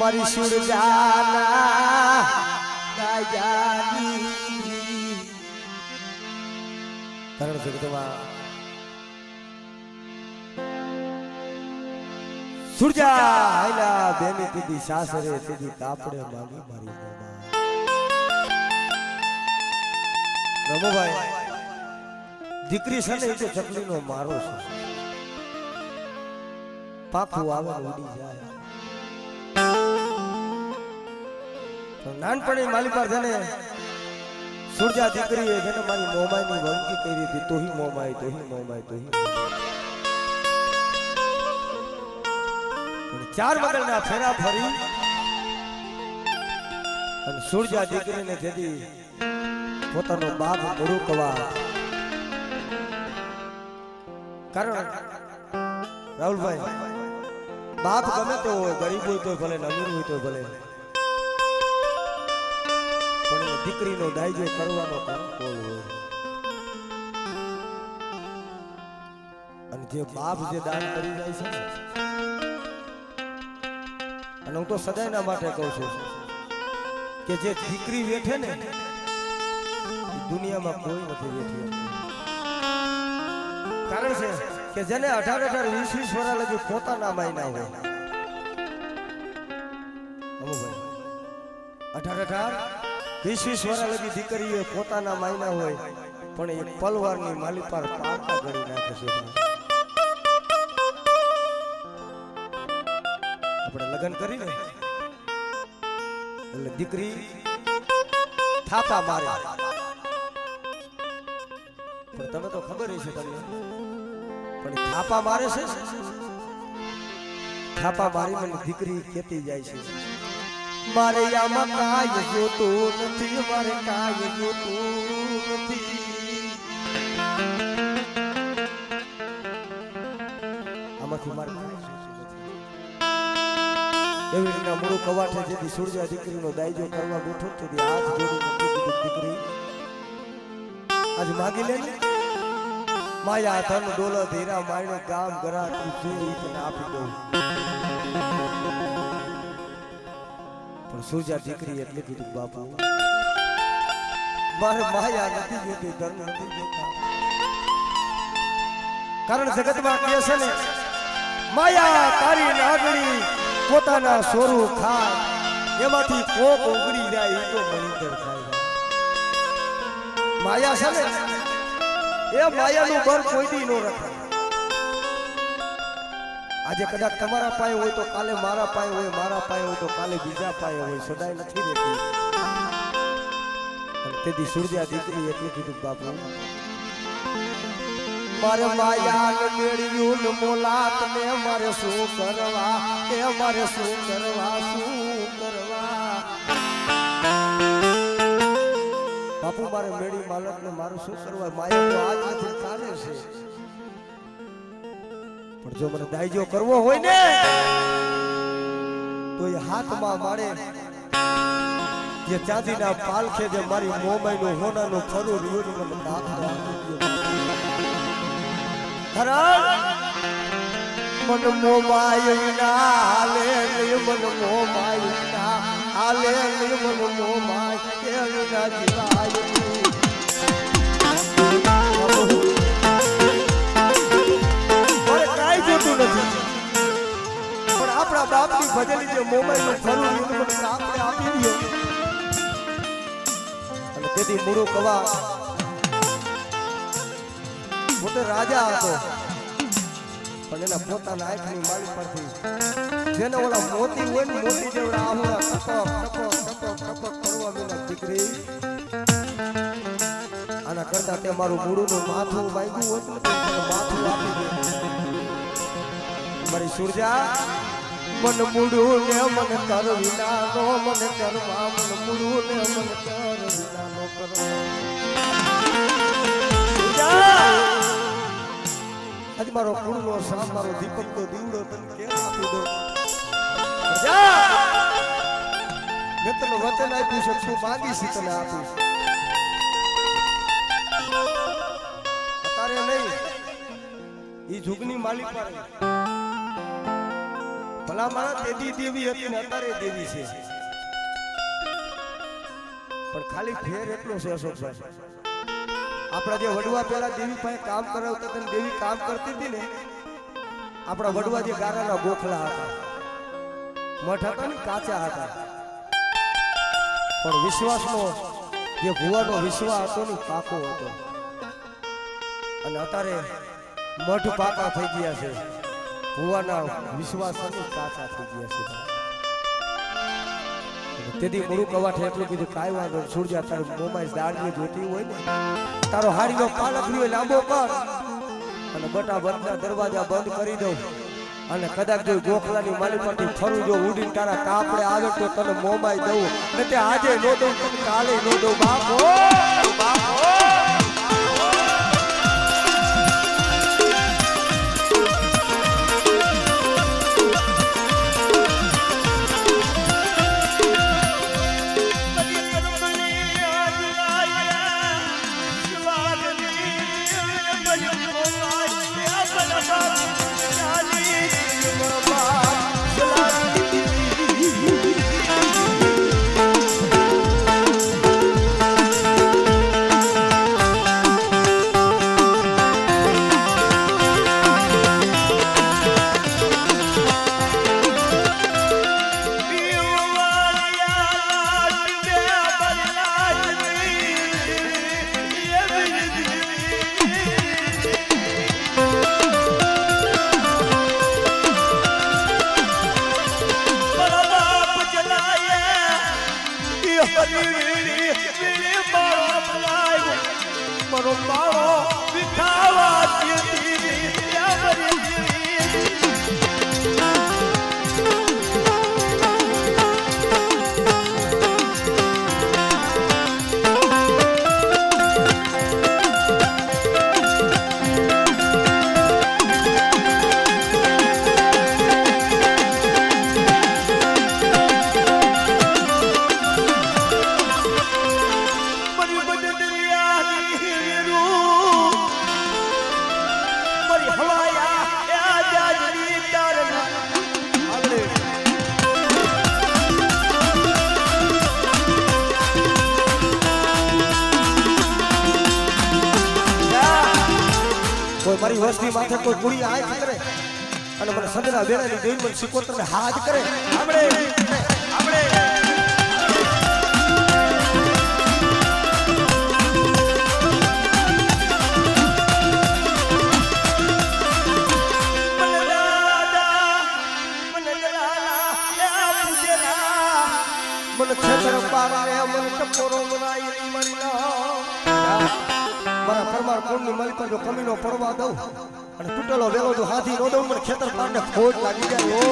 મારી સુરજાના ગાયાની કારણ જગતમાં સુરજા આયલા બેની તીધી સાસરે તીધી કાપડે માંગી મારી રમોભાઈ દીકરી છે ને એ તો ચકલીનો મારો છે પાખું આવે ઉડી જાય નાનપણી માલી પર છે ને સુરજા દીકરીએ જેને મારી મોમાઈની વંકી કરી હતી તોહી મોમાઈ તોહી મોમાઈ તોહી ચાર મગલના ફેરા ફરી અને સુરજા દીકરીને જેથી પોતાનો બાપ મોડું કવા કારણ રાહુલભાઈ બાપ ગમે તો હોય ગરીબ હોય તો ભલે અમીર હોય તો ભલે પણ દીકરીનો દાયજો કરવાનો કામ કોલ હોય અને જે બાપ જે દાન કરી જાય છે અને હું તો સદાયના માટે કહું છું કે જે દીકરી વેઠે ને દુનિયામાં કોઈ નથી વેઠી કારણ છે કે જેને 18-18 20-20 વર્ષ લગી પોતાના માયના હોય 18-18 20-20 વર્ષ લગી દીકરીએ પોતાના માયના હોય પણ એક પલવારની માલી પર પારકા ગળી નાખે છે આપણે લગ્ન કરીને એટલે દીકરી થાપા મારે પણ તમે તો ખબર છે તમને પણ થાપા મારે છે થાપા મારી મને દીકરી કેતી જાય છે મારે આમાં કાય જોતું નથી મારે કાય જોતું નથી આમાંથી મારે એવી રીતના મૂળું કવાઠે જેથી સુરજા દીકરીનો દાયજો કરવા બેઠો તેથી હાથ જોડી દીકરી આજ માગી લે માયા ધન દોલત હીરા માયણે ગામ ગરા તું જોઈ તને આપી દઉં પણ સુરજા દીકરી એટલે કીધું બાપુ મારે માયા નથી જોતી ધન નથી જોતા કારણ જગતમાં કહે છે ને માયા તારી નાગણી પોતાના સોરું ખાય એમાંથી કોક ઉગડી જાય એ તો મણિધર થાય માયા છે ને એ માયાનું બર કોઈ દી ન રખાય આજે કદાચ તમારા પાયે હોય તો કાલે મારા પાયે હોય મારા પાયે હોય તો કાલે બીજા પાયે હોય સદાય નથી રહેતી તેથી સુરજા દીકરી એટલે કીધું બાપુ મારે માયા મેળ્યું ને મોલાત ને મારે શું કરવા એ મારે શું કરવા બાપુ મારે મેળી માલક ને મારું શું કરવા માયા તો આજથી ચાલે છે પણ જો મને દાયજો કરવો હોય ને તો એ હાથમાં મારે જે ચાંદીના પાલખે જે મારી મોમાઈનું હોનાનું ફરું રહ્યું મને દાખલા મન મોમાય ના હાલે મન મોમાય ના હાલે મન મોમાય કે વિના જીવાય મારે કાઈ જોતું નથી પણ આપણા બાપની ભજેલી જે મોમાઈનું ફરું રહ્યું મને આપણે આપી દો અને તેથી મૂળું કવા પોતે રાજા હતો પણ એના પોતાના આંખની માલી પરથી જેને ઓલા મોતી હોય ને મોતી જેવડા આહુડા ટપક કરવા મેલા દીકરી આના કરતા તે મારું મૂળુનું માથું વાગ્યું હોત ને તો માથું આપી દે મારી સુરજા મન મૂળું ને મને કર વિનાનો મને કરવા મન મૂળું ને મને કર વિનાનો કરવા આજ મારો કુળનો સામ મારો દીપક તો દીવડો તને કેમ આપી દો મેં તને વચન આપ્યું છે તું માંગીશ તને આપીશ અત્યારે નહીં એ જુગની માલિક પર ભલા મારા તેદી દેવી હતી ને અત્યારે દેવી છે, પણ ખાલી ફેર એટલો છે અશોકભાઈ, આપણા જે વડવા પેલા દેવી પાસે કામ કરાવતા હતા દેવી કામ કરતી હતી ને, આપણા વડવા જે ગારાના ગોખલા હતા, મઠ હતા ને કાચા હતા, પણ વિશ્વાસનો જે ભુવાનો વિશ્વાસ હતો ને પાકો હતો, અને અત્યારે મઠ પાકા થઈ ગયા છે, ભુવાના વિશ્વાસ કાચા થઈ ગયા છે. તેથી મોડું કવાઠે એટલું કીધું કાંઈ વાંધો સૂરજા તારું મોમાઈ દાળની જોતી હોય ને તારો હાડીનો પાલક હોય લાંબો કર અને બટા બંધના દરવાજા બંધ કરી દઉં, અને કદાચ જો ગોખલાની માલિકમાંથી ફરું જો ઉડીને તારા કાપડે આવે તો તને મોમાઈ દઉં, ને તે આજે નો દઉં તને કાલે નો દઉં. બાપો બાપો મારો માળો વિખાવા મારી વસ્તી માથે કોઈ કુડી આંખ કરે અને મને સંદના વેળાની દેવી મને સિકોતરને હાથ કરે. આપણે મને ખેતર પારે મને ટપોરો મનાઈ મરી મારા પરમાર કોણની મળી પર જો કમીનો પડવા દઉં અને તૂટેલો વેલો જો હાથી નો દઉં મને ખેતર પારને ખોટ લાગી જાય. ઓ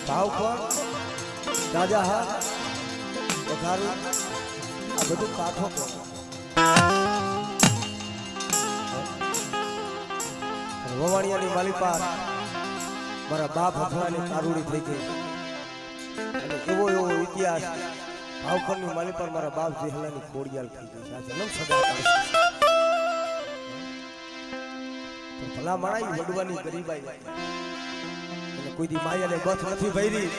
ભાવ પર રાજા હા વઘારું આ બધું કાઠો પર વવાણિયાની માલિપાર મારા બાપ હફળાની કારુડી થઈ ગઈ, અને એવો ઇતિહાસ ભાવપરની માલિપાર મારા બાપ જેહલાની કોડિયાલ થઈ ગઈ. આ જન્મ સદા ભલા માણા વડવાની ગરીબાઈ અને કોઈ દી માયાને બથ નથી ભરી,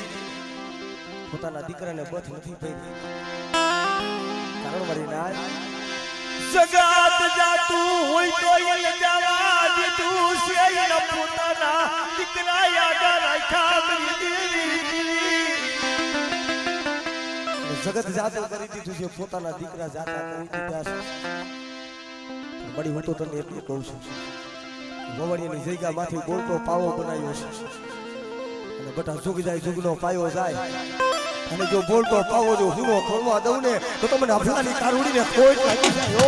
પોતાના દીકરાને બથ નથી ભરી, કારણ મારી ના જગાત જાતું હોય તો એ જવા દીધું છે ન પોતાના દીકરા યાદ રાખ્યા મારી દેવી. જગત જાતું કરી દીધું છે, પોતાના દીકરા જાતા કરી દીધા છે. બડી હું તો તને એટલું કહું છું, વવડિયાની જગ્યા માંથી બોલતો પાવો બનાવ્યો છે, અને બટા જુગ જાય જુગનો પાયો જાય, અને જો બોલતો પાવો જો હુનો ખોલવા દઉં ને તો તમને અફલાની કારુડીને ખોટ લાગી જાય.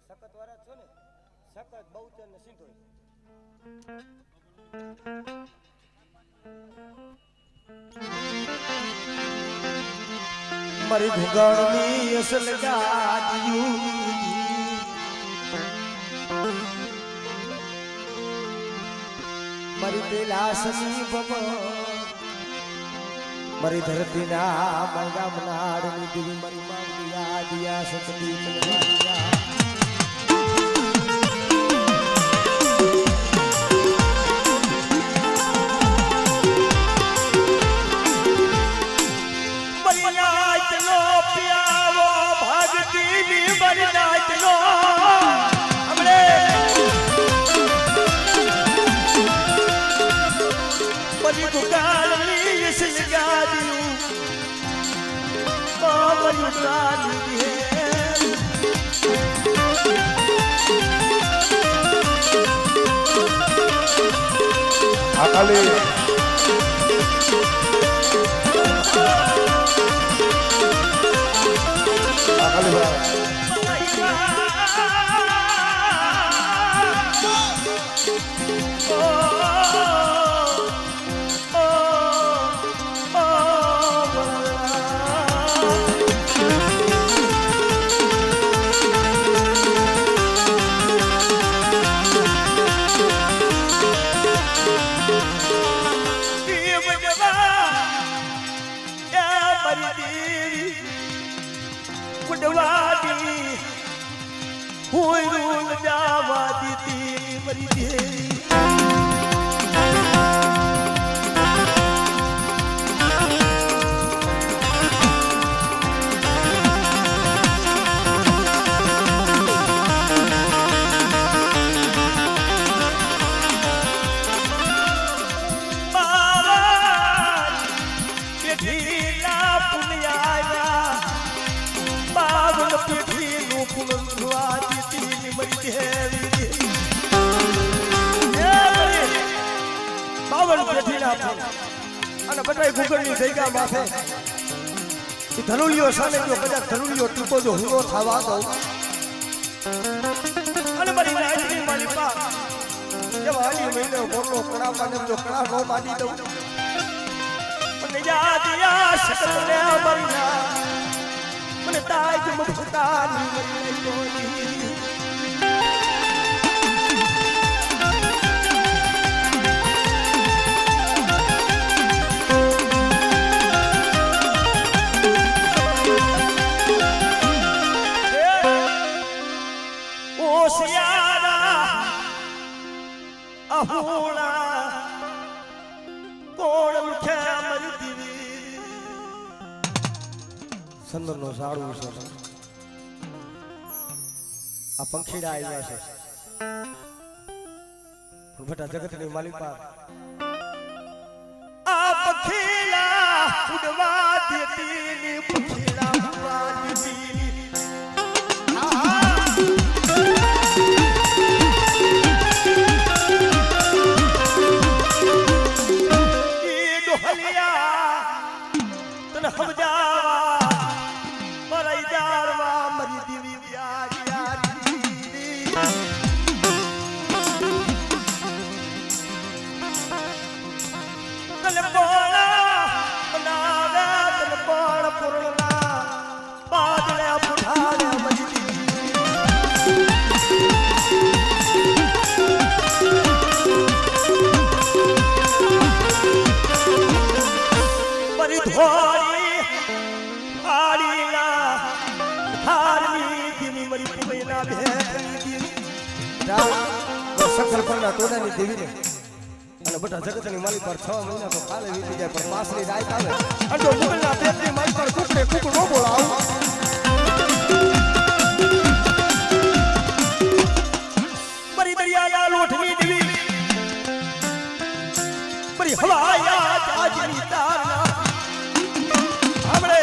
સખત વાળા છો ને સખત બહુચર ને સીધો મારી ઘુંઘણની અસલ ગાદિયું મારી પેલા સની મારી ધરતીના મારા મનાડની દેવી મારી માવલિયા દિયા સતી મનવાલિયા Akali. Akali berapa? અને બધાય ગુગળની જગ્યા માથે એ ધનુલિયો સામે જો કદાચ ધનુલિયો ટૂંકો જો હુનો થવા દો અને મારી નાયકની માલિકા જે વાલી મહિને બોરનો કડા પાને જો કડા નો માડી દઉં અને યાદિયા શકતને મરના મને તાજ મુફતાની મરી ગોલી સંદરનો ઝાડવું છે આ પંખીડા આવ્યા છે પણ બેટા જગતની માલિકા આ પંખીડા ઉડવા દેતી ની પંખીડા ઉડવા દેતી તને સમજાવા મારા ઈદારવા મરી દીવી યારી તને પોળા બનાવે તને પોળ પૂર્ણના બાદલે પુઠાડે મરી દીવી મરી ધોરી આડીના ધારની દીવી મરી પુમેના ભેટની દીવી સકલપરના ટોડાની દેવીને અને બટા જગતની માલિક પર 6 મહિના તો કાલે વીતી જાય પણ પાસની રાત આવે અને જો મુગલના પેટની માલિક પર કુકડે કુકડ નો બોલાવ મરી દરિયાના લોઠની દેવી મરી હવાયા આજની તારના હમણે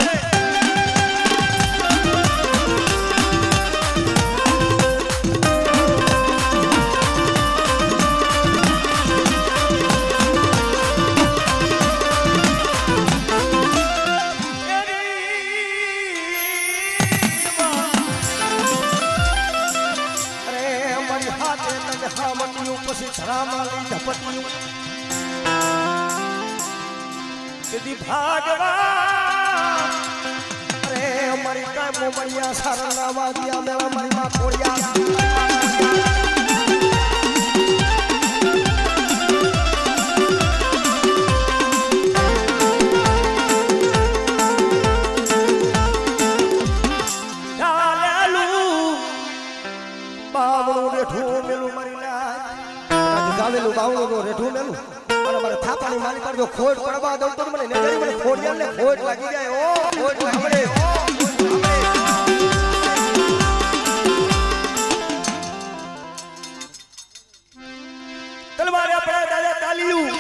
પછી ધરામાલી ધપટિયું તેથી ભાગવા અરે અમારી કાંઈ મોમળિયા સારા વાગ્યા મેળા મારી માં ખોડિયા બાવળું રેઠું મેલું મારી નાખ ગાવેલું બાવળું રેઠું મેલું અને મારે થાપાની મારી પર જો ખોટ પડવા દઉં તો મને નજરી મને ખોડિયા ને ખોટ લાગી જાય ઓ ખોટ લાગી તલવારે આપણા દાદા તાલિયું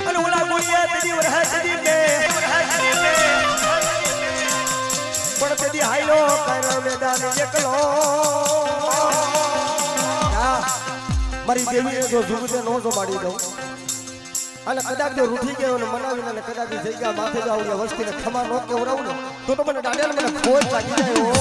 અને ઓલા ગોળિયા તેદી વરહા તેદી બે પણ તેદી હાઈલો કાયરો મેદાન એકલો મારી દેવીને જો જુગતે નો જમાડી દઉં અને કદાચ જો રૂઠી ગયો ને મનાવીને અને કદાચ જગ્યા માથે જ આવું વસ્તીને ખમા નો કેવડાવું ને તો મને દાડિયાને મને ખોટ લાગી જાય ઓ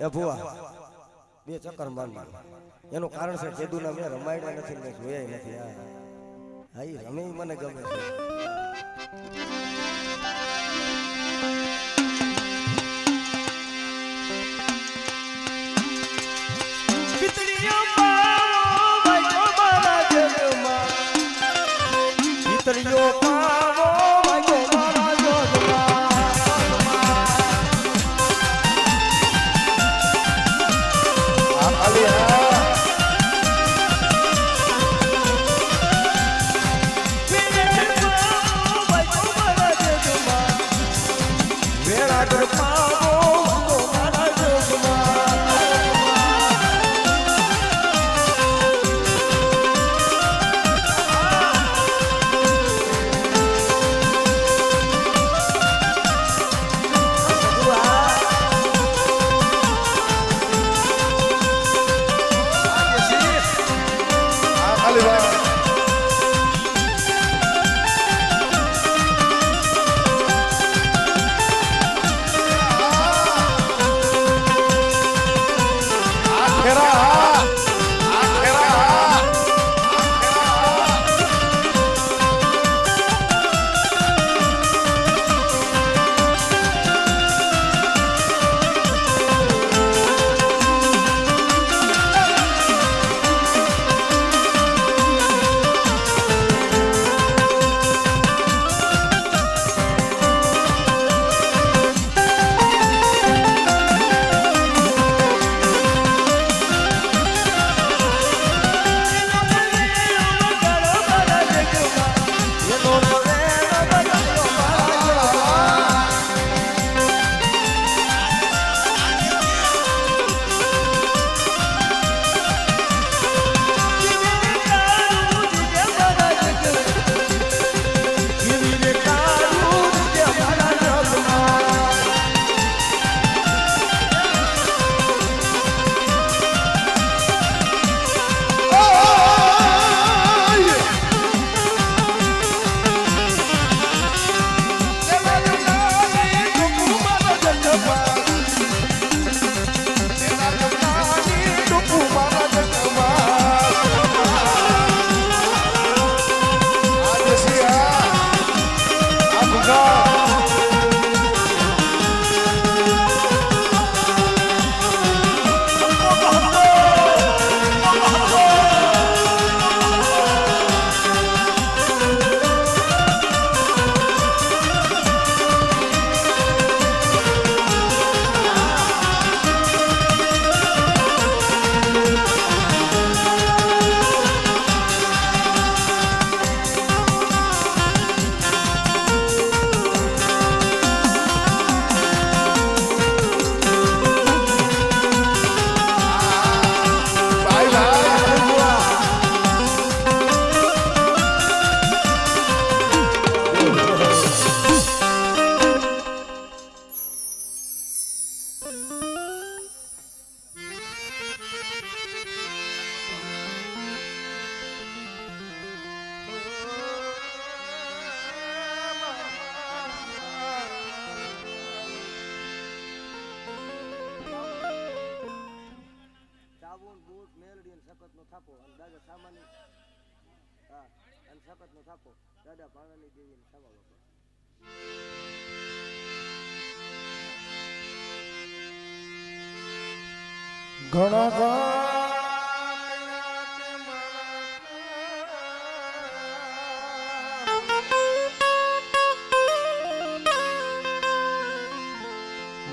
એ ભુવા બે ચક્કર માર એનું કારણ છે કેદુના મેં રમાડ્યા નથી મેં જોયા નથી હા ઈ રમે મને ગમે છે પિતળીઓ પાવો ભાઈ મારા જગમાં પિતળીઓ પાવો ભાઈ મારા સાબુન બૂટ મેલડી અને સખતનો થાપો અને દાદા સામાની હા અને સખતનો થાપો દાદા ભાણાની દેવી ને સામા બાપા ઘણા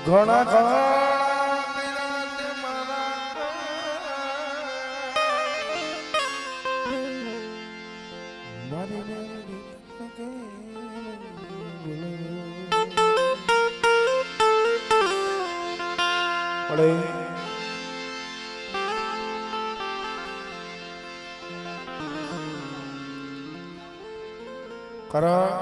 ઘણા કારણ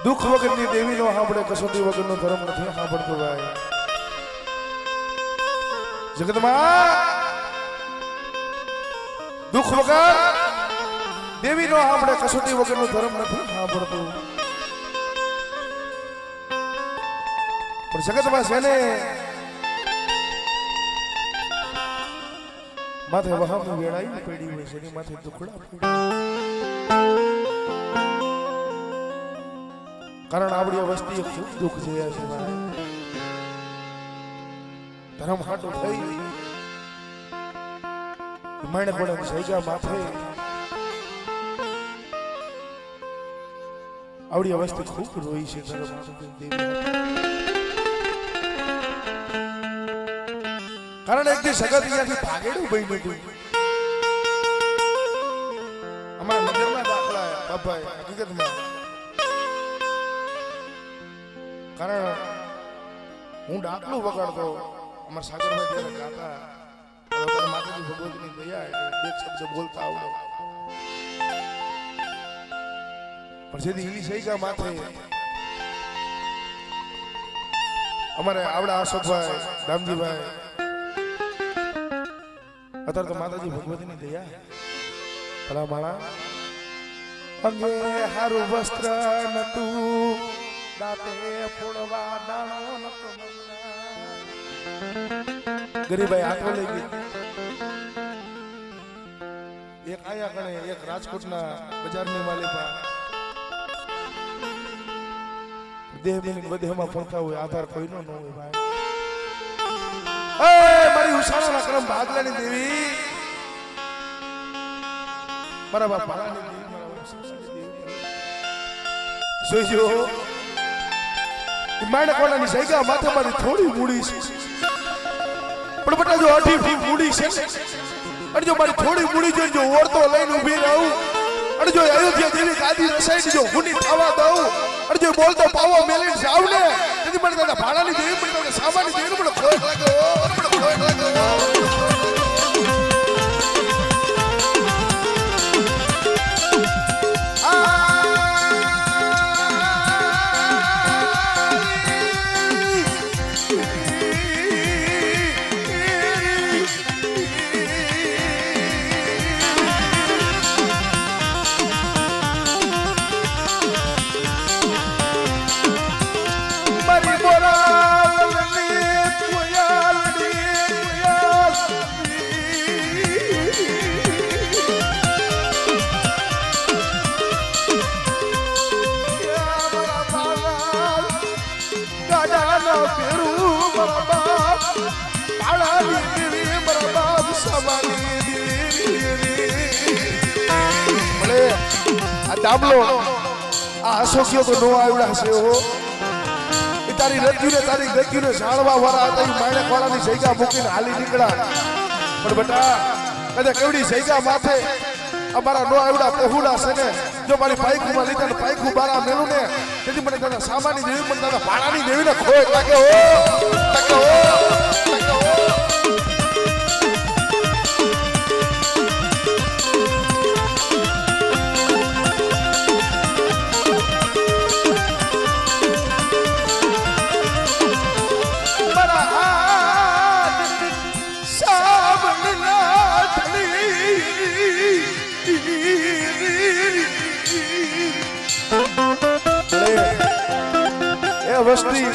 દુઃખ વગરની દેવીનો સાંભળે કસોટી વગરનો ધર્મ નથી સાંભળતો ભાઈ જગતમાં દુઃખ વગર દેવીનો સાંભળે કસોટી વગરનો ધર્મ નથી સાંભળતો પણ જગતમાં છે માથે વહામની વેળાઈ પડી હોય છે માથે દુખડા પડી કારણ આવડી વસ્તી ખૂબ દુઃખ જોયા છે ધર્મ હાટું થઈ માણે પડે જગ્યા માથે આવડી વસ્તી ખૂબ રોઈ છે ધર્મ કારણ એક દી સગત ત્યાંથી ભાગેડું બન્યું હતું અમારા નજરના દાખલા બાપા હકીકતમાં કારણ હું ડાકલું વગાડતો અમારા સાગરભાઈ ત્યારે ગાતા માતાજી ભગવતીની દયા એક શબ્દ બોલતા આવડો પણ જેથી ઈલી સૈકા માથે અમારે આવડા અશોકભાઈ રામજીભાઈ અત્યારે તો માતાજી ભગવતીની દયા ભલા માળા અંગે હારું વસ્ત્ર નતું દાતે ફોડવા દાણો નતો ગરીબાઈ આટો લઈ ગઈ એક આયા કણે એક રાજકોટના બજારની માલિકા દેહ મિનિટ બધેમાં ફરતા હોય આધાર કોઈનો ન હોય ભાઈ મારી ઉષાળાના ક્રમ ભાગલાની દેવી મારા બાપ ભાડાની દેવી મારા જોઈજો માણે કોણાની જગ્યા માથે મારી થોડી મૂડી છે પણ બટા જો અઢી ફૂટ મૂડી છે અને જો મારી થોડી મૂડી જોઈને જો ઓરતો લઈને ઊભી રહું અને જો અયોધ્યા દેવી ગાદી રસાઈ જો હુની ખાવા દઉં અને જો બોલતો પાવો મેલીને જાવ ને તેથી મને દાદા ભાડાની દેવી મને દાદા સામાની દેવી મને ખોટ લાગ્યો દાબલો આ અશોકીઓ તો નો આવડા છે હો એ તારી રત્યુને જાણવા વાળા હતા એ માણે ખોળાની જગ્યા મૂકીને હાલી નીકળ્યા પણ બેટા કદા કેવડી જગ્યા માથે અમારા નો આવડા પહોળા છે ને જો મારી પાઈકુમાં લીધા ને પાઈકુ બારા મેલું ને તેથી મને દાદા સામાની દેવી મને દાદા ભાડાની દેવીને ખોટ લાગે હો વસ્તી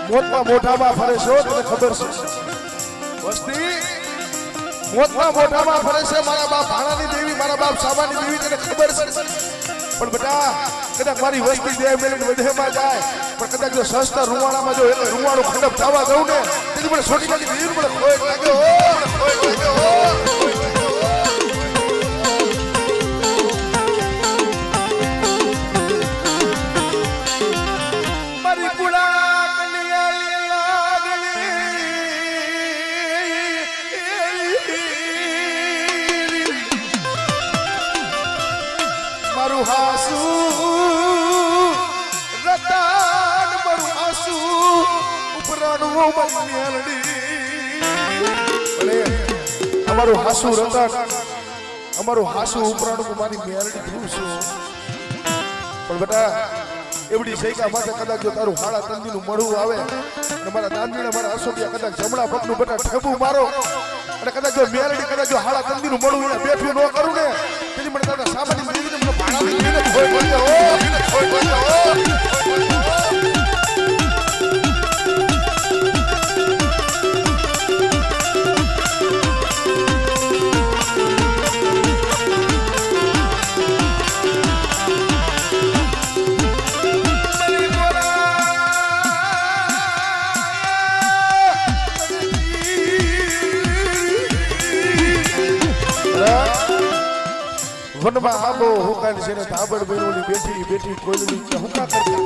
મોતના મોઢામાં ફરે છો તને ખબર છે વસ્તી મોતના મોઢામાં ફરે છે મારા બાપ ભાણાની દેવી મારા બાપ સામાની દેવી તને ખબર છે પણ બેટા કદાચ મારી વસ્તી દેહ મેલીને વધેમાં જાય પણ કદાચ જો સસ્તા રૂવાણામાં જો એટલે રૂવાણું ખંડપ થવા દઉં ને તેથી મને છોટી નાખી દેવી મને ખોટ લાગ્યો મારી પુડા કલિયાળી લાગણી મારું હાસુ રતાન મારું હાસુ ઉપરાણું મેલડી અને અમારું હાસુ રતાન અમારું હાસુ ઉપરાણું મારી મેલડી થયું છું પણ બેટા એવડી સૈકા માથે કદાચ જો તારું હાડા તંદીનું મળવું આવે અને મારા દાંડીને મારા અશોકિયા કદાચ જમણા પગનું બેટા ઠેબુ મારો અને કદાચ જો મેલડી કદાચ જો હાડા તંદીનું મળવું એને બેઠું ન કરું ને તેથી મને તારા સામાની દેવીને મને ભાડાની દેવીને ખોઈ પડ્યો વનમાં આંબો હુકાન છે ને ધાબળ બેરોલી બેઠી બેઠી કોયલડી કે હુકા કરતી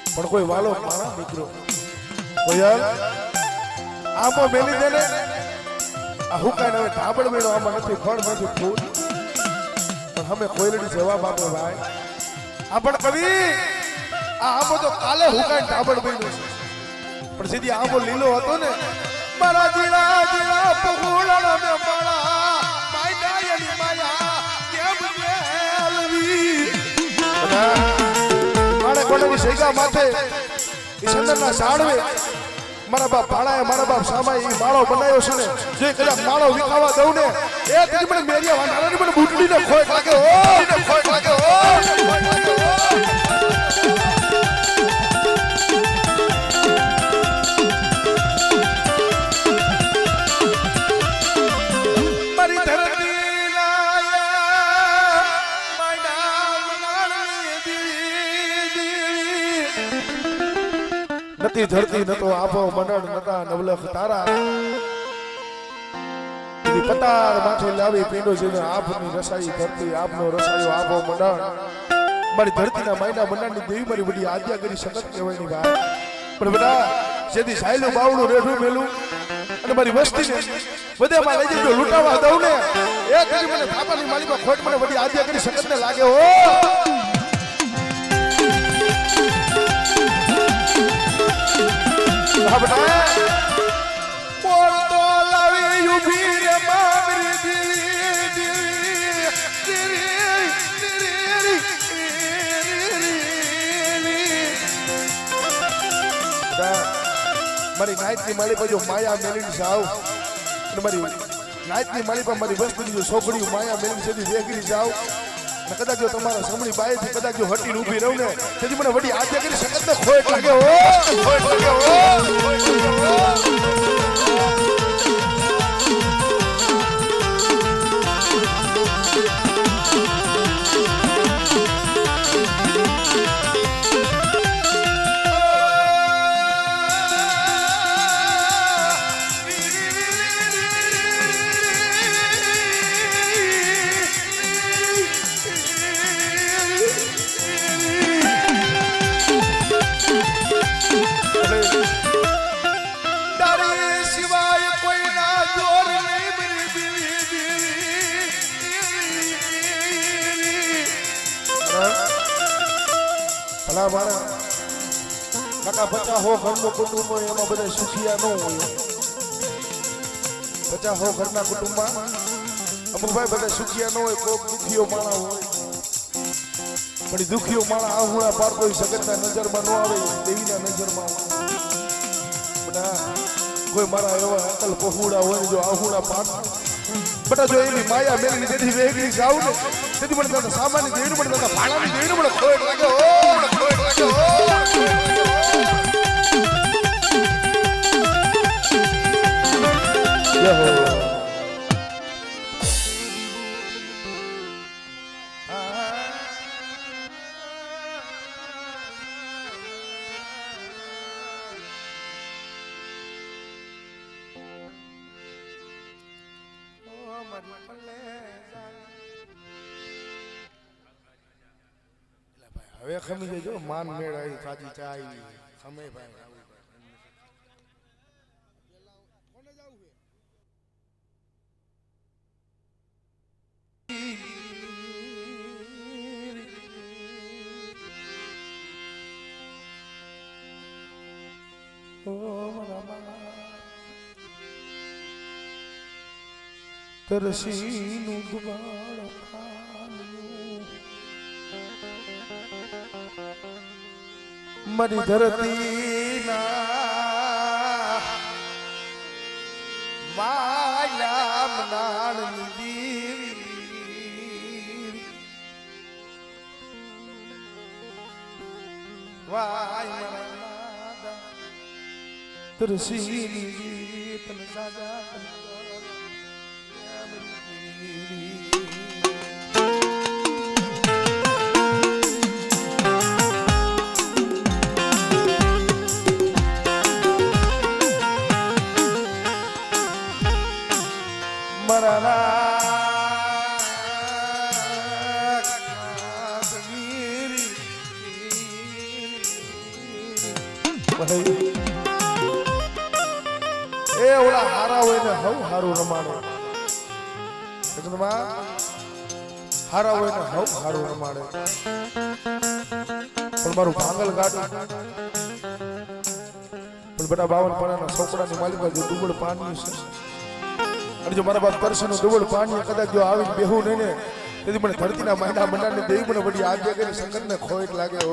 પણ કોઈ વાલો મારા દીકરો કોયલ આંબો મેલી દે ને આ હુકાન હવે ધાબળ બેરો આમાં નથી ફળ નથી ફૂલ પણ અમે કોયલડી જવાબ આપો ભાઈ આ પણ કવિ આ આંબો તો કાલે હુકાન ધાબળ બેરો છે પણ સીધી આંબો લીલો હતો ને મારા જીલા જીલા પગુળા મે માળા મારે કોલેની સૈગા માથે ઈ સંદરના સાડવે મારા બાપ ભાણાએ મારા બાપ સામાએ ઈ માળો બનાવ્યો છે ને જે કદાચ માળો વિખાવા દઉં ને એ તેથી મને મેરિયા વાંઢારાની મને બુટડીને ખોટ લાગે મારી ધરતી નતી ધરતી નતો આભો મનડ નતા નવલખ તારા ઈ પતાર માથે લાવી પીંડો જેને આભની રસાઈ ધરતી આભનો રસાયો આભો મનડ મારી ધરતીના માયના મનડની દેવી મારી બધી આજ્ઞા કરી શકત કહેવાયની ભાઈ પણ બેટા જેથી સાયલું બાવડું રેઠું મેલું અને મારી વસ્તીને બધેમાં લઈ જજો લૂંટાવા દઉં ને એ કરી મને થાપાની માલિકમાં ખોટ મને બધી આજ્ઞા કરી શકત ને લાગે હો બોલતો લાવી ઉભી રે મારી મારી નાઈટની માળી પર જો માયા મેલીને જાવ અને મારી નાઈટની માળી પર મારી વસ્તુની જો છોકરીઓ માયા મેલીને સુધી વેગરી જાવ ને કદાચ જો તમારા સમણી બાયથી કદાચ જો હટીને ઊભી રહું ને તેથી મને વડી આજ્ઞા કરી શકત ને ખોટ લાગે હો ભલા મારા કાકા 50 ઘરનું કુટુંબ હોય એમાં બધા સુખિયા ન હોય 50 ઘરના કુટુંબમાં અમુક ભાઈ બધા સુખિયા ન હોય કોક દુખીઓ માણા હોય પણ દુખીઓ માણા આહુણા પાર કોઈ જગતના નજરમાં ન આવે દેવીના નજરમાં બધા કોઈ મારા એવા અકલ પહોળા હોય જો આહુણા પાર બટા જો એની માયા મેરી જેથી વેગી જાવ ને તેથી મને તને સામાન્ય દેવીને મને તને ભાડાની દેવીને મને ખોટ લાગે હવે ખમી જજો માન મેળ આવી તાજી ચા આવી ખમે ભાઈ તરસીનું ગુબાળ મારી ધરતીના માયા મનાણની દેવી વાય મારા તરસીની તન સાજા તન એ ઓલા હારા હોય ને હવ હારું રમાડે હારા હોય ને હવ હારું રમાડે પણ મારું ભાંગલ ગાડું પણ બધા 52 છોકરાની માલિકા જો દુબળ પાણી છે અને જો મારા બાપ કરશનું દુબળ પાણી કદાચ જો આવી બેહું નહીં ને તેથી મને ધરતીના માંડા મંડાને દેવી મને બધી આજ્ઞા કરીને સંગતને ખોટ લાગે ઓ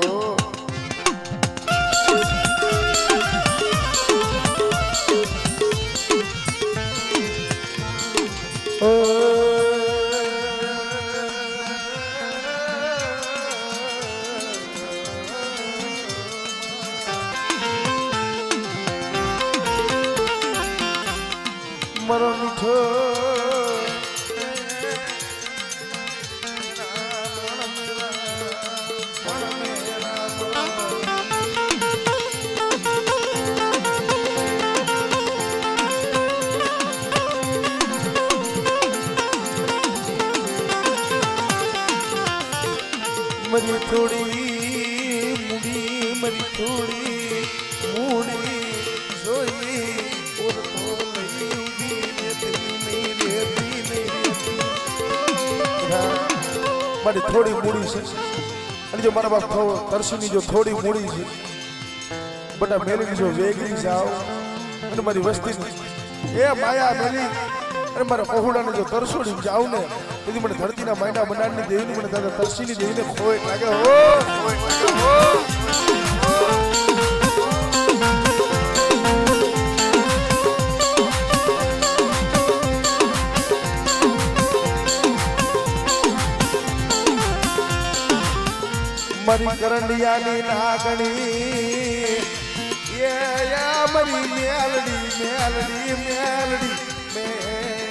મરો મીઠો મરી થોડી મૂડી મરી થોડી મૂડી જોઈ ઓર તો મારી થોડી મૂડી છે અને જો મારા બાપ તરસીની જો થોડી મૂડી છે બટા મેલીની જો વેગરી જાવ અને મારી વસ્તી એ માયા મેલી અને મારા પહોડાને જો તરસોડી જાવ ને તેથી મને ધરતીના માંડા મંડાણની દેવીને મને દાદા તરસીની દેવીને ખોટ લાગે હો મારી કરંડિયાની નાગણી એ મારી મેલડી મેલડી મેલડી મેલડી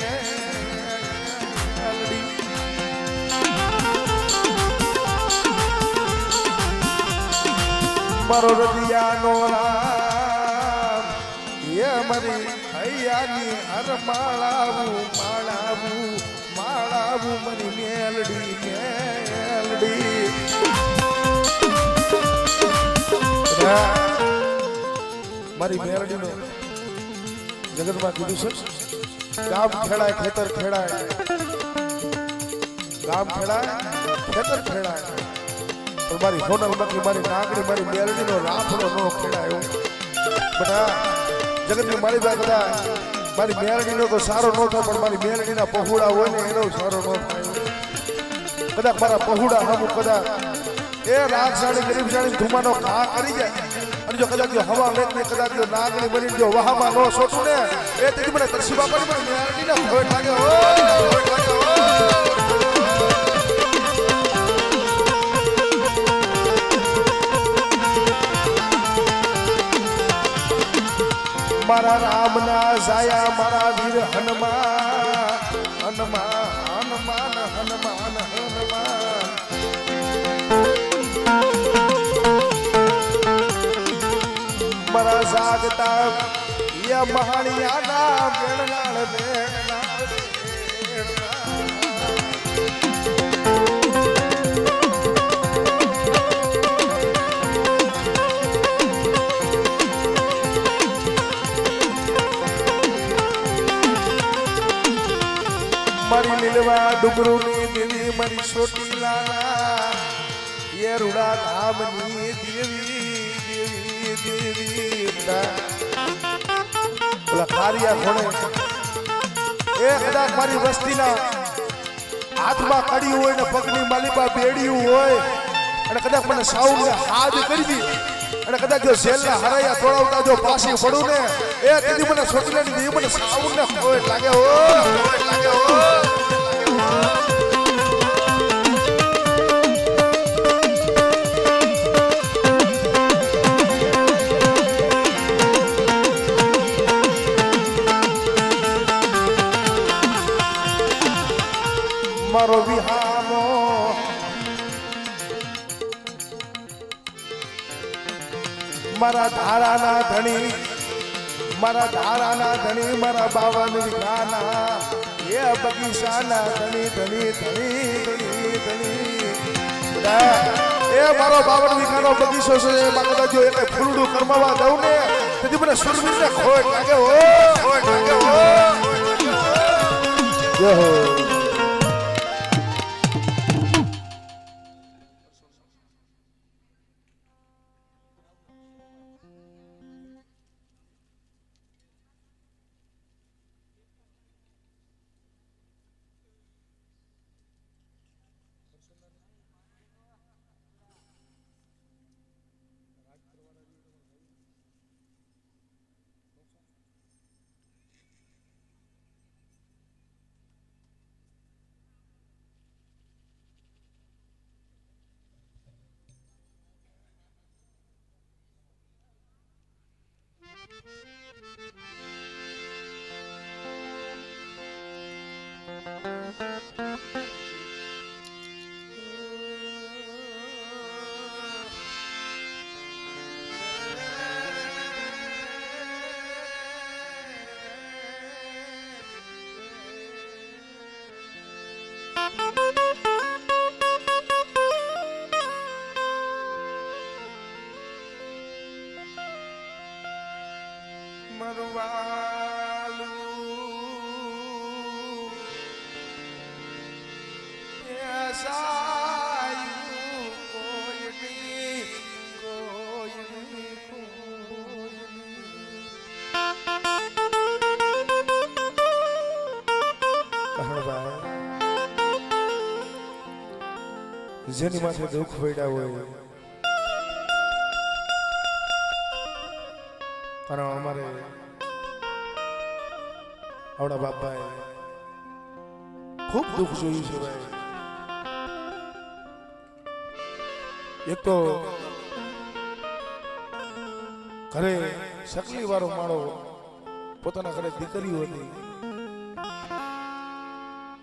મારો રદિયાનો રામ એ મારી હૈયાની હર માળાવું માળાવું માળાવું મારી મેલડી મેલડી મારી મેરડીનો જગતમાં કીધું છે ગામ ખેડાય ખેતર ખેડાય ગામ ખેડાય ખેતર ખેડાય પણ મારી હોનલમાંથી મારી નાગણી મારી મેરડીનો રાફડો નો ખેડાયો બધા જગતની મારી બા કદા મારી મેરડીનો તો સારો ન થાય પણ મારી મેરડીના પહોળા હોય ને એનો સારો ન થાય કદાચ મારા પહોળા હમ કદાચ એ રાગશાળી ગરીબ શાળી ધુમાનો ઘા કરી જાય અને જો કદાચ જો હવા લેત ને કદાચ જો નાગણી બની જો વહામાં નો સોટું ને એ તેથી મને તરસી બાપાની મને મેરડી ના ખોટ લાગે ઓ ખોટ લાગે ઓ મારા રામના જાયા મારા વીર હનુમાન હનુમાન હનુમાન હનુમાન હનુમાન મારા જાગતા યા મહાણિયાના બેણનાળ બેણનાળ મારી લીલવા ડુંગરોની દેવી મારી છોટી લાલા એ રૂડા ધામની દેવી દેવી દેવી ઓલા કારિયા ખોણે એ કદાચ મારી વસ્તીના હાથમાં કડી હોય ને પગની માલિકા બેડિયું હોય અને કદાચ મને સાઉન્ડ હાથ કરી દી અને કદાચ જો જેલના હરાયા તોડાવતા જો પાછી પડું ને એ તેથી મને સોચલેની દી મને સાઉન્ડ ને ખોટ લાગે હો લાગે હો મારો વિહાનો મારા ધારાના ધણી મારા બાવન વીઘાના એ બગીચાના ધણી ધણી ધણી ધણી ધણી એ મારો 52 વીઘાનો બગીચો છે એમાં કદાચ જો એટલે ફૂલડું કરમાવા દઉં ને તેથી મને સુરવીરને ખોટ લાગે હો ખોટ લાગે હો જય હો જેની માથે દુઃખ પડ્યા હોય કારણ અમારે આવડા બાપાએ ખૂબ દુઃખ જોયું છે ભાઈ. એક તો ઘરે શકલી વાળો માળો પોતાના ઘરે દીકરીઓ હતી.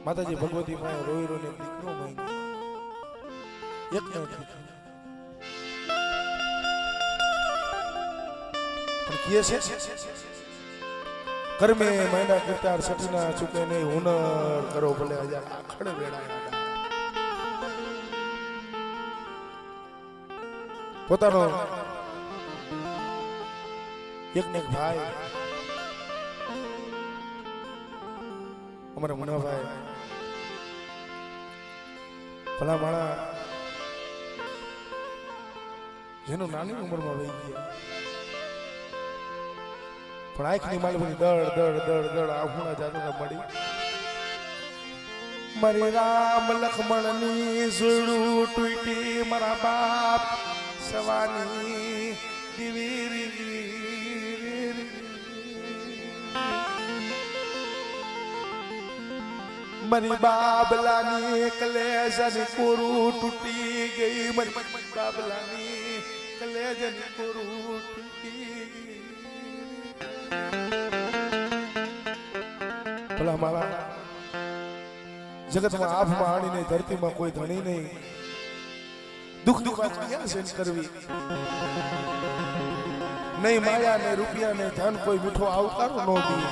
માતાજી ભગવતી માએ રોઈ રોઈને દીકરો માંગ્યો. એક પણ કીએ છે કર્મે મહિના કરતા સટીના ચૂકે નહીં હુનર કરો ભલે હજાર આખડ વેળા. પોતાનો એક ને એક ભાઈ અમારા મુનાભાઈ ભલા માળા જેનું નાની ઉંમરમાં વહી ગયા પણ આંખની માલવની દળ દળ દળ દળ આહુણા જાતના મળી. મારી રામ લખમણની ઝૂડું તૂટી મારા બાપ સવાની દિવીરી મારી બાબલાની કલેજાની કોરું તૂટી ગઈ. મારી બાબલાની કલેજાની કોરું તૂટી ગઈ. ભલા મારા જગતમાં આભમાં આણીને ધરતીમાં કોઈ ધણી નહીં. દુઃખની વાત ક્યાં સેન કરવી? નહીં માયા ને રૂપિયા ને ધન કોઈ મીઠો આવકારો ન દી.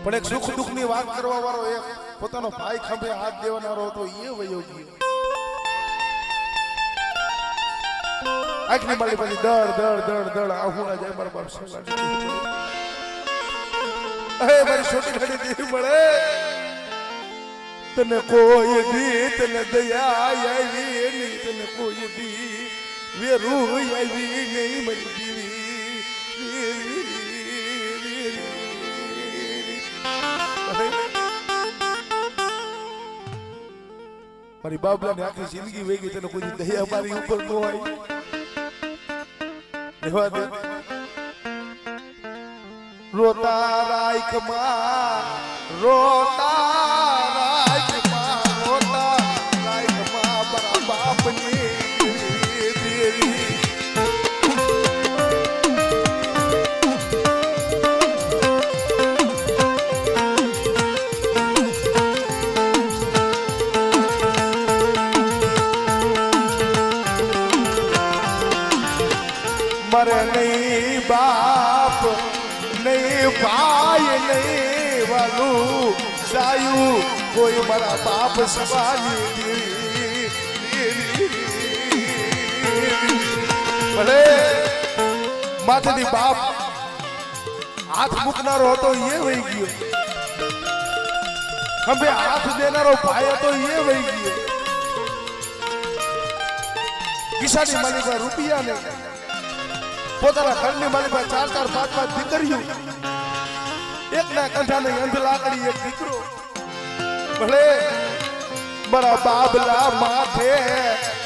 પણ એક સુખ દુઃખની વાત કરવા વાળો એક પોતાનો ભાઈ ખંભે હાથ દેવાનારો હતો એ વયો ગયો. આંખની માલી પછી દળ દળ દળ દળ આહુણા જાય મારા બાપ સેવા મારી છોટી ઘડી દેવી મળે તને કોઈ દી તને દયા આવી નહીં તને કોઈ દી વેરું આવી નહીં મારી દેવી મારી બાબલાની આખી જિંદગી વહી ગઈ તને કોઈ દયા મારી ઉપર ન આવી રહેવા દે રોતા રાઈકમાં મારા બાપની દેવી મરે નહીં બાપ નહીં ભાઈ નહીં વાલું જાયું કોઈ મારા બાપ સવાની ભલે માથેથી બાપ હાથ મૂકનારો હતો એ વહી ગયો ખંભે હાથ દેનારો ભાઈ હતો એ વહી ગયો કિસાની માલિકા રૂપિયા ને પોતાના ઘરની માલિકા 4 4 5 5 દીકરીઓ એકના કંઠાને અંધ લાકડી એક દીકરો ભલે મારા બાબલા માથે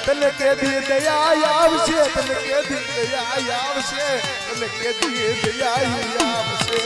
તને કેદી દયા આવશે તને કેદી દયા આવશે તને કેદી દયા આવશે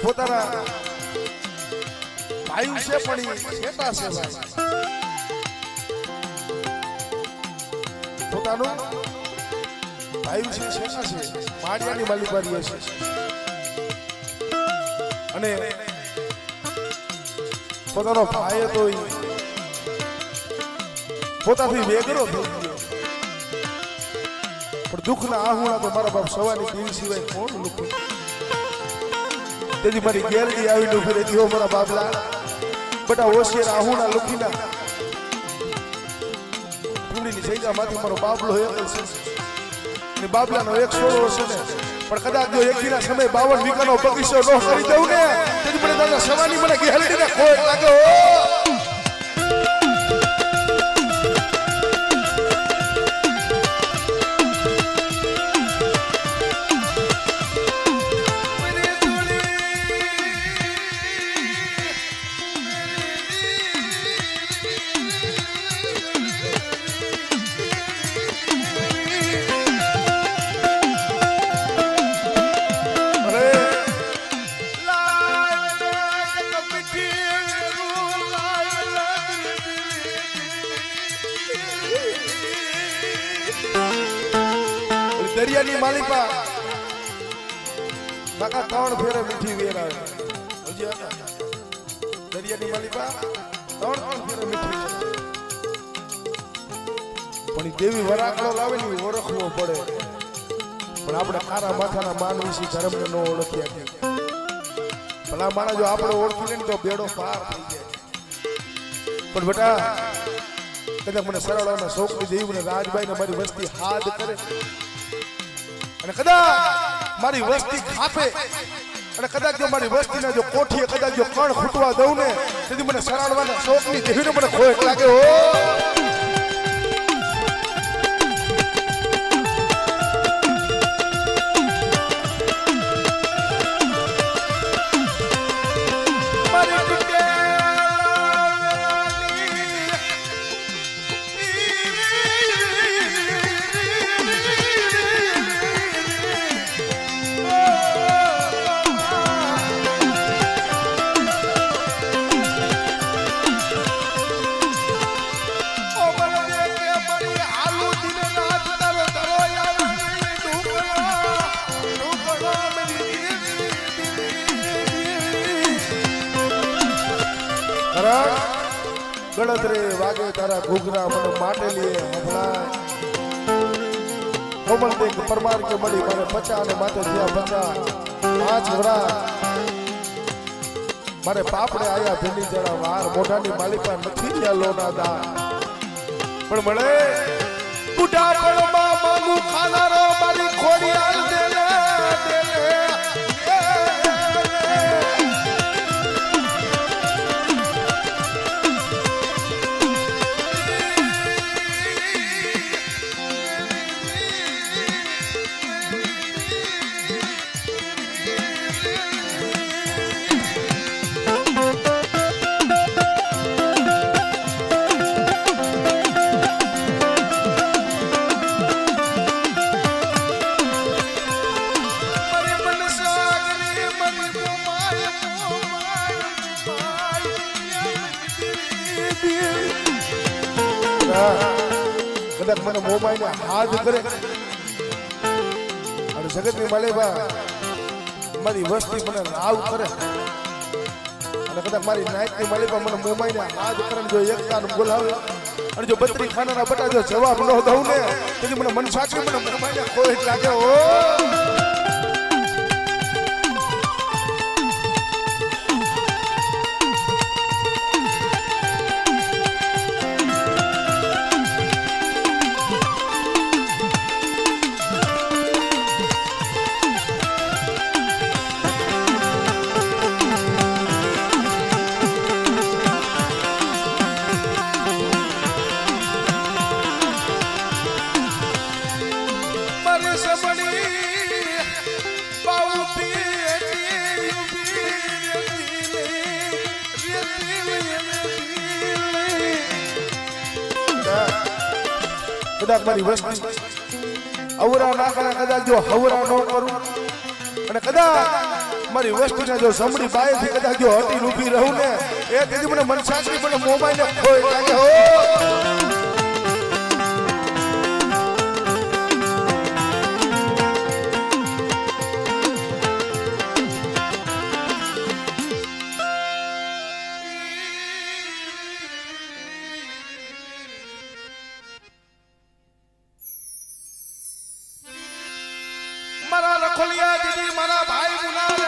પોતાના ભાઈ છે પણ છેટા છે પોતાનું ભાઈ છે છેટા છે માડિયાની માલિકારી છે અને પોતાનો ભાઈ હતો પોતાથી વેગરો થઈ ગયો પણ દુઃખના આહુણા તો મારા બાપ સવાની દેવી સિવાય કોણ લોકો તેથી મારી ગેરડી આવીને ઉભી રહેતી હો મારા બાબલા બટા હોશિયાર આહુના લુખીના પૂડીની જગ્યામાંથી મારો બાબલો એક છે ને બાબલાનો એક છોડો હશે ને પણ કદાચ જો એકીના સમય 52 વીઘાનો બગીચો ન કરી દઉં ને તેથી મને દાદા સવાની મને ગેરડીને ખોટ લાગે હો દરિયાની માલિકા કાકા 3 ફેરે મીઠી વેર આવે દરિયાની માલિકા 3 ફેરે મીઠી પણ દેવી વરાકડો લાવે ને ઓળખવો પડે પણ આપણે ખારા માથાના માનવી છે ધર્મને ન ઓળખ્યા ભલા માણસ જો આપણે ઓળખી લે ને તો બેડો પાર થઈ જાય પણ બેટા કદાચ મને સરળાના છોકરી જેવી મને રાજભાઈ ને મારી વસ્તી હાથ કરે અને કદાચ મારી વસ્તી ખાપે અને કદાચ જો મારી વસ્તીના જો કોઠીએ કદાચ જો કણ ખૂટવા દઉં ને તેથી મને સરાડવાના શોખની દેવીને મને ખોટ લાગે હો ગણતરે વાગે તારા ઘૂઘરા મને માટેલી હમણાં કોમલ દેખ પરમાર કે મળી મને 50 અને માથે થયા 50 5 વરા મારે પાપડે આયા ભીની જરા વાર મોઢાની માલિકા નથી થયા લોના દા પણ મળે બુઢા પળમાં માંગુ ખાનારો મારી ખોડિયાલ દેલે કદાચ મને મોબાઈલ હાથ કરે અને જગતની માલેબા મારી વસ્તી મને લાવ કરે અને કદાચ મારી નાયકની માલેબા મને મોબાઈલ હાથ કરે જો એકતા બોલાવે અને જો બત્રી ખાનાના બટા જો જવાબ ન દઉં ને તેથી મને મન સાચી મને મોબાઈલ કોઈ લાગે ઓ કદાચ મારી વસ્તી અવરા ના કરે કદાચ જો હવરા ન કરું અને કદાચ મારી વસ્તીને જો સમડી બાયથી કદાચ જો હટી ઊભી રહું ને એ તેથી મને મન સાચી મને મોબાઈલ ખોઈ લાગે હો મારા રખોલિયા દીદી મારા ભાઈ મુના રે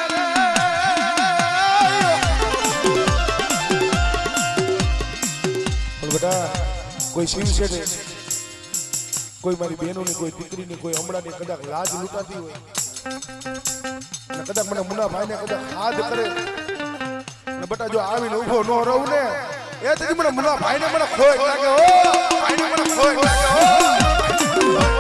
પણ બેટા કોઈ શિવ છે ને કોઈ મારી બહેનોની કોઈ દીકરીની કોઈ હમણાંની કદાચ લાજ લૂંટાતી હોય અને કદાચ મને મુના ભાઈને કદાચ હાથ કરે અને બેટા જો આવીને ઊભો ન રહું ને એ તેથી મને મુના ભાઈને મને ખોટ લાગે હો ભાઈને મને ખોટ લાગે હો